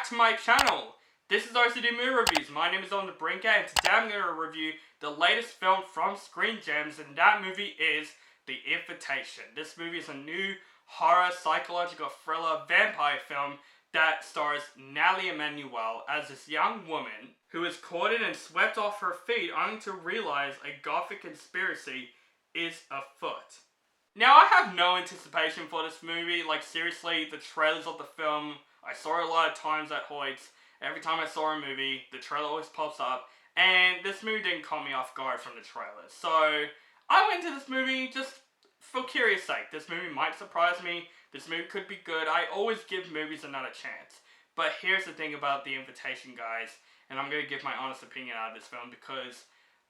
back to my channel. This is OCD Movie Reviews. My name is On the Brinker, and today I'm going to review the latest film from Screen Gems, and that movie is The Invitation. This movie is a new horror, psychological thriller, vampire film that stars Nathalie Emmanuel as this young woman who is caught in and swept off her feet only to realize a gothic conspiracy is afoot. Now, I have no anticipation for this movie. Like, seriously, the trailers of the film, I saw it a lot of times at Hoyt's. Every time I saw a movie, the trailer always pops up, and this movie didn't caught me off guard from the trailers. So, I went into this movie just for curious sake. This movie might surprise me. This movie could be good. I always give movies another chance. But here's the thing about The Invitation, guys, and I'm going to give my honest opinion out of this film because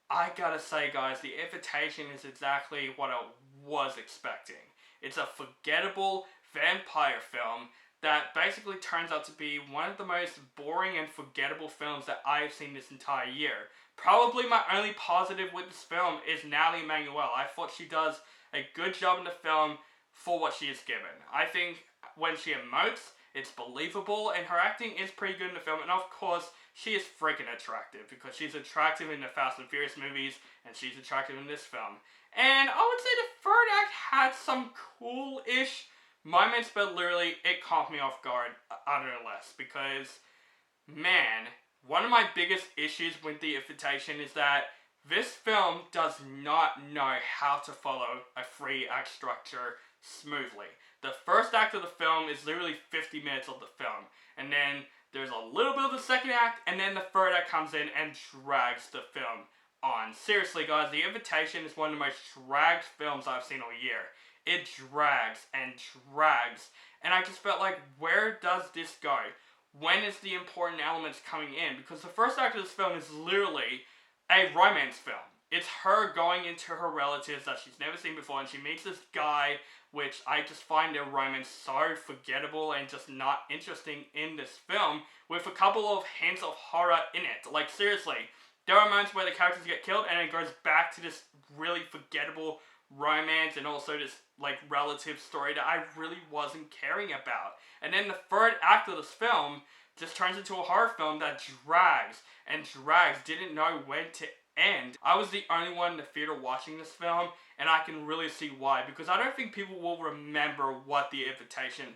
I gotta say, guys, The Invitation is exactly what I was expecting. It's a forgettable vampire film that basically turns out to be one of the most boring and forgettable films that I have seen this entire year. Probably my only positive with this film is Nathalie Emmanuel. I thought she does a good job in the film for what she is given. I think when she emotes, it's believable, and her acting is pretty good in the film, and of course, she is freaking attractive, because she's attractive in the Fast and Furious movies, and she's attractive in this film. And I would say the third act had some cool-ish moments, but literally, it caught me off guard, nonetheless, because, man, one of my biggest issues with The Invitation is that this film does not know how to follow a three-act structure smoothly. The first act of the film is literally 50 minutes of the film, and then there's a little bit of the second act, and then the third act comes in and drags the film on. Seriously, guys, The Invitation is one of the most dragged films I've seen all year. It drags and drags, and I just felt like, where does this go? When is the important elements coming in? Because the first act of this film is literally a romance film. It's her going into her relatives that she's never seen before, and she meets this guy, which I just find their romance so forgettable and just not interesting in this film, with a couple of hints of horror in it. Like, seriously, there are moments where the characters get killed, and it goes back to this really forgettable romance, and also this, like, relative story that I really wasn't caring about. And then the third act of this film just turns into a horror film that drags and drags, didn't know when to end. I was the only one in the theater watching this film, and I can really see why, because I don't think people will remember what The Invitation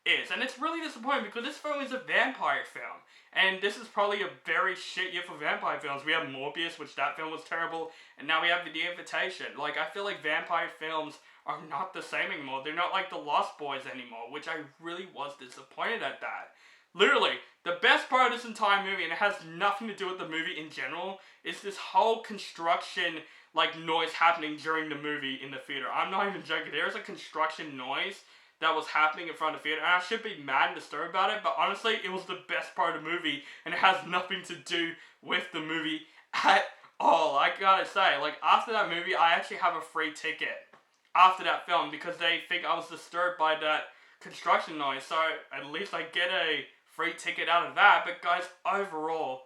is. And it's really disappointing, because this film is a vampire film, and this is probably a very shit year for vampire films. We have Morbius, which that film was terrible, and now we have The Invitation. Like, I feel like vampire films are not the same anymore. They're not like The Lost Boys anymore, which I really was disappointed at that. Literally, the best part of this entire movie, and it has nothing to do with the movie in general, is this whole construction, like, noise happening during the movie in the theater. I'm not even joking. There's a construction noise that was happening in front of the theater, and I should be mad and disturbed about it, but honestly, it was the best part of the movie, and it has nothing to do with the movie at all. I gotta say, like, after that movie, I actually have a free ticket after that film, because they think I was disturbed by that construction noise, so at least I get a free ticket out of that. But guys, overall,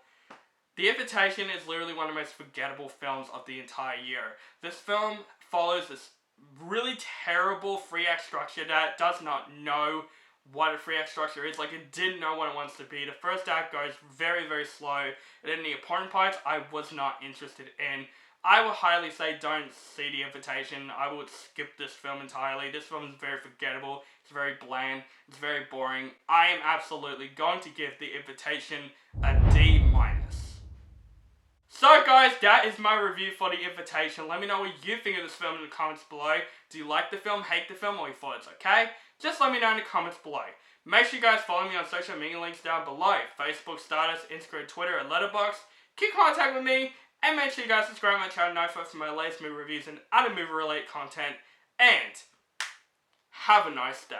The Invitation is literally one of the most forgettable films of the entire year. This film follows this really terrible three-act structure that does not know what a three-act structure is. Like, it didn't know what it wants to be. The first act goes very, very slow, and then the important parts I was not interested in. I would highly say don't see The Invitation. I would skip this film entirely. This film is very forgettable. It's very bland. It's very boring. I am absolutely going to give The Invitation a D-. So guys, that is my review for The Invitation. Let me know what you think of this film in the comments below. Do you like the film, hate the film, or you thought it's okay? Just let me know in the comments below. Make sure you guys follow me on social media links down below. Facebook, Stardust, Instagram, Twitter, and Letterboxd. Keep contact with me. And make sure you guys subscribe to my channel now for my latest movie reviews and other movie related content. And have a nice day.